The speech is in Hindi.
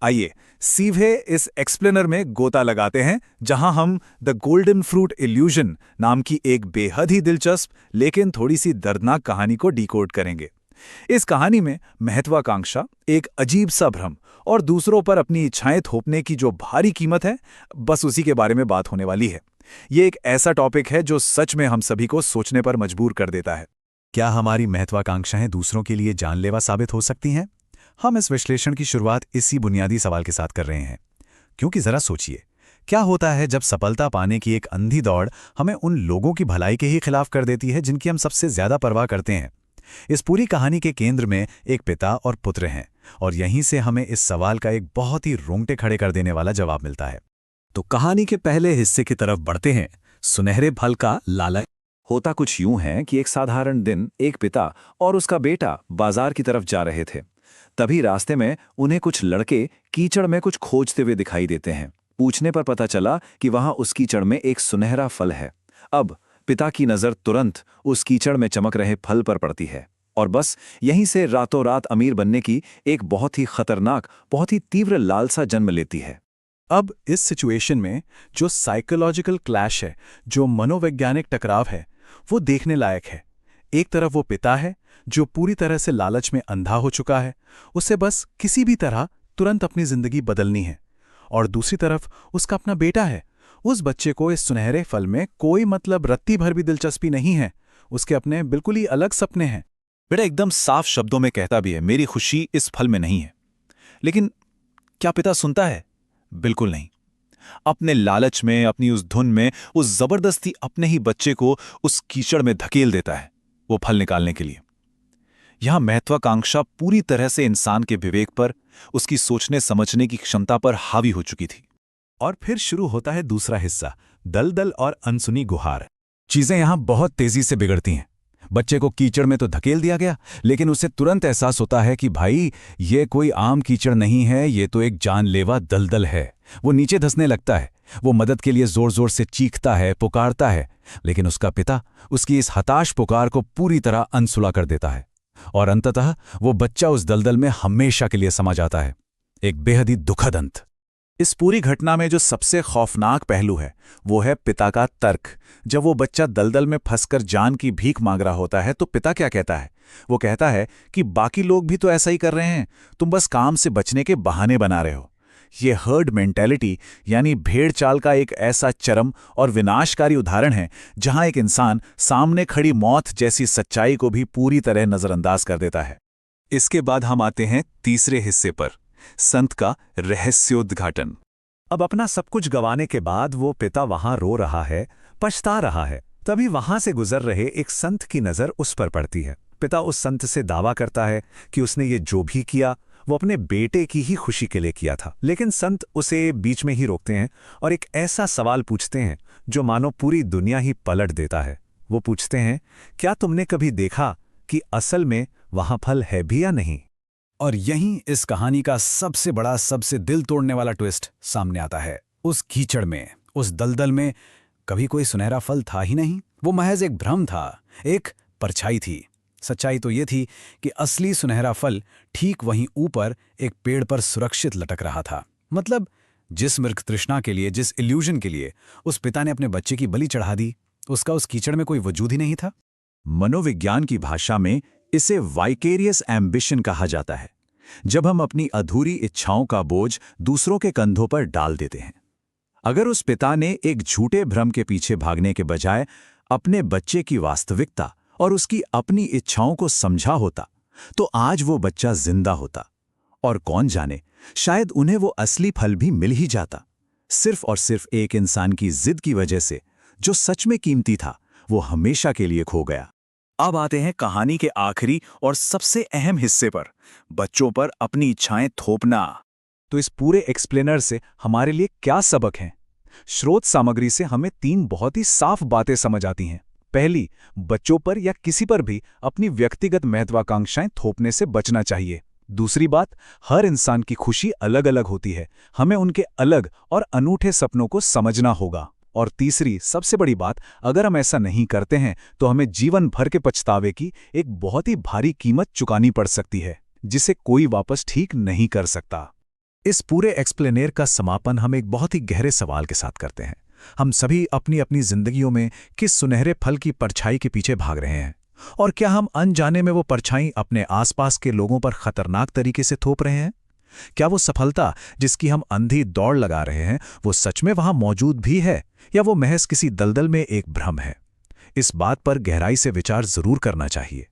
आइए सीधे इस एक्सप्लेनर में गोता लगाते हैं, जहां हम द गोल्डन फ्रूट इल्यूजन नाम की एक बेहद ही दिलचस्प लेकिन थोड़ी सी दर्दनाक कहानी को डिकोड करेंगे। इस कहानी में महत्वाकांक्षा, एक अजीब सा भ्रम और दूसरों पर अपनी इच्छाएं थोपने की जो भारी कीमत है, बस उसी के बारे में बात होने वाली है। ये एक ऐसा टॉपिक है जो सच में हम सभी को सोचने पर मजबूर कर देता है। क्या हमारी महत्वाकांक्षाएं दूसरों के लिए जानलेवा साबित हो सकती हैं? हम इस विश्लेषण की शुरुआत इसी बुनियादी सवाल के साथ कर रहे हैं, क्योंकि जरा सोचिए, क्या होता है जब सफलता पाने की एक अंधी दौड़ हमें उन लोगों की भलाई के ही खिलाफ कर देती है जिनकी हम सबसे ज्यादा परवाह करते हैं। इस पूरी कहानी के केंद्र में एक पिता और पुत्र हैं, और यहीं से हमें इस सवाल का एक बहुत ही रोंगटे खड़े कर देने वाला जवाब मिलता है। तो कहानी के पहले हिस्से की तरफ बढ़ते हैं, सुनहरे फल का लालच। होता कुछ यूं है कि एक साधारण दिन एक पिता और उसका बेटा बाजार की तरफ जा रहे थे। तभी रास्ते में उन्हें कुछ लड़के कीचड़ में कुछ खोजते हुए दिखाई देते हैं। पूछने पर पता चला कि वहां उस कीचड़ में एक सुनहरा फल है। अब पिता की नजर तुरंत उस कीचड़ में चमक रहे फल पर पड़ती है, और बस यहीं से रातों रात अमीर बनने की एक बहुत ही खतरनाक, बहुत ही तीव्र लालसा जन्म लेती है। अब इस सिचुएशन में जो साइकोलॉजिकल क्लैश है, जो मनोवैज्ञानिक टकराव है, वो देखने लायक है। एक तरफ वो पिता है जो पूरी तरह से लालच में अंधा हो चुका है, उसे बस किसी भी तरह तुरंत अपनी जिंदगी बदलनी है, और दूसरी तरफ उसका अपना बेटा है। उस बच्चे को इस सुनहरे फल में कोई मतलब रत्ती भर भी दिलचस्पी नहीं है। उसके अपने बिल्कुल ही अलग सपने हैं। बेटा एकदम साफ शब्दों में कहता भी है, मेरी खुशी इस फल में नहीं है। लेकिन क्या पिता सुनता है? बिल्कुल नहीं। अपने लालच में, अपनी उस धुन में, उस जबरदस्ती अपने ही बच्चे को उस कीचड़ में धकेल देता है, वो फल निकालने के लिए। यहां महत्वाकांक्षा पूरी तरह से इंसान के विवेक पर, उसकी सोचने समझने की क्षमता पर हावी हो चुकी थी। और फिर शुरू होता है दूसरा हिस्सा, दलदल और अनसुनी गुहार। चीजें यहां बहुत तेजी से बिगड़ती हैं। बच्चे को कीचड़ में तो धकेल दिया गया, लेकिन उसे तुरंत एहसास होता है कि भाई, ये कोई आम कीचड़ नहीं है, ये तो एक जानलेवा दलदल है। वो नीचे धंसने लगता है। वो मदद के लिए जोर जोर से चीखता है, पुकारता है, लेकिन उसका पिता उसकी इस हताश पुकार को पूरी तरह अनसुला कर देता है, और अंततः वो बच्चा उस दलदल में हमेशा के लिए समा जाता है। एक बेहद ही दुखद अंत। इस पूरी घटना में जो सबसे खौफनाक पहलू है, वो है पिता का तर्क। जब वो बच्चा दलदल में फंसकर जान की भीख मांग रहा होता है, तो पिता क्या कहता है? वो कहता है कि बाकी लोग भी तो ऐसा ही कर रहे हैं, तुम बस काम से बचने के बहाने बना रहे हो। ये हर्ड मेंटेलिटी यानी भेड़ चाल का एक ऐसा चरम और विनाशकारी उदाहरण है, जहां एक इंसान सामने खड़ी मौत जैसी सच्चाई को भी पूरी तरह नजरअंदाज कर देता है। इसके बाद हम आते हैं तीसरे हिस्से पर, संत का रहस्योद्घाटन। अब अपना सब कुछ गंवाने के बाद वो पिता वहां रो रहा है, पछता रहा है। तभी वहां से गुजर रहे एक संत की नजर उस पर पड़ती है। पिता उस संत से दावा करता है कि उसने ये जो भी किया वो अपने बेटे की ही खुशी के लिए किया था। लेकिन संत उसे बीच में ही रोकते हैं और एक ऐसा सवाल पूछते हैं जो मानो पूरी दुनिया ही पलट देता है। वो पूछते हैं, क्या तुमने कभी देखा कि असल में वहां फल है भी या नहीं? और यहीं इस कहानी का सबसे बड़ा, सबसे दिल तोड़ने वाला ट्विस्ट सामने आता है। उस कीचड़ में, उस दलदल में कभी कोई सुनहरा फल था ही नहीं। वो महज एक भ्रम था, एक परछाई थी। सच्चाई तो ये थी कि असली सुनहरा फल ठीक वहीं ऊपर एक पेड़ पर सुरक्षित लटक रहा था। मतलब जिस मृग तृष्णा के लिए, जिस इल्यूजन के लिए उस पिता ने अपने बच्चे की बलि चढ़ा दी, उसका उस कीचड़ में कोई वजूद ही नहीं था। मनोविज्ञान की भाषा में इसे वाइकेरियस एम्बिशन कहा जाता है, जब हम अपनी अधूरी इच्छाओं का बोझ दूसरों के कंधों पर डाल देते हैं। अगर उस पिता ने एक झूठे भ्रम के पीछे भागने के बजाय अपने बच्चे की वास्तविकता और उसकी अपनी इच्छाओं को समझा होता, तो आज वो बच्चा जिंदा होता, और कौन जाने, शायद उन्हें वो असली फल भी मिल ही जाता। सिर्फ और सिर्फ एक इंसान की जिद की वजह से जो सच में कीमती था, वो हमेशा के लिए खो गया। अब आते हैं कहानी के आखिरी और सबसे अहम हिस्से पर, बच्चों पर अपनी इच्छाएं थोपना। तो इस पूरे एक्सप्लेनर से हमारे लिए क्या सबक हैं? स्रोत सामग्री से हमें 3 बहुत ही साफ बातें समझ आती हैं। पहली, बच्चों पर या किसी पर भी अपनी व्यक्तिगत महत्वाकांक्षाएं थोपने से बचना चाहिए। दूसरी बात, हर इंसान की खुशी अलग अलग होती है, हमें उनके अलग और अनूठे सपनों को समझना होगा। और तीसरी, सबसे बड़ी बात, अगर हम ऐसा नहीं करते हैं तो हमें जीवन भर के पछतावे की एक बहुत ही भारी कीमत चुकानी पड़ सकती है, जिसे कोई वापस ठीक नहीं कर सकता। इस पूरे एक्सप्लेनेर का समापन हम एक बहुत ही गहरे सवाल के साथ करते हैं। हम सभी अपनी अपनी जिंदगियों में किस सुनहरे फल की परछाई के पीछे भाग रहे हैं, और क्या हम अनजाने में वो परछाई अपने आसपास के लोगों पर खतरनाक तरीके से थोप रहे हैं? क्या वो सफलता जिसकी हम अंधी दौड़ लगा रहे हैं, वो सच में वहां मौजूद भी है, या वो महज किसी दलदल में एक भ्रम है? इस बात पर गहराई से विचार जरूर करना चाहिए।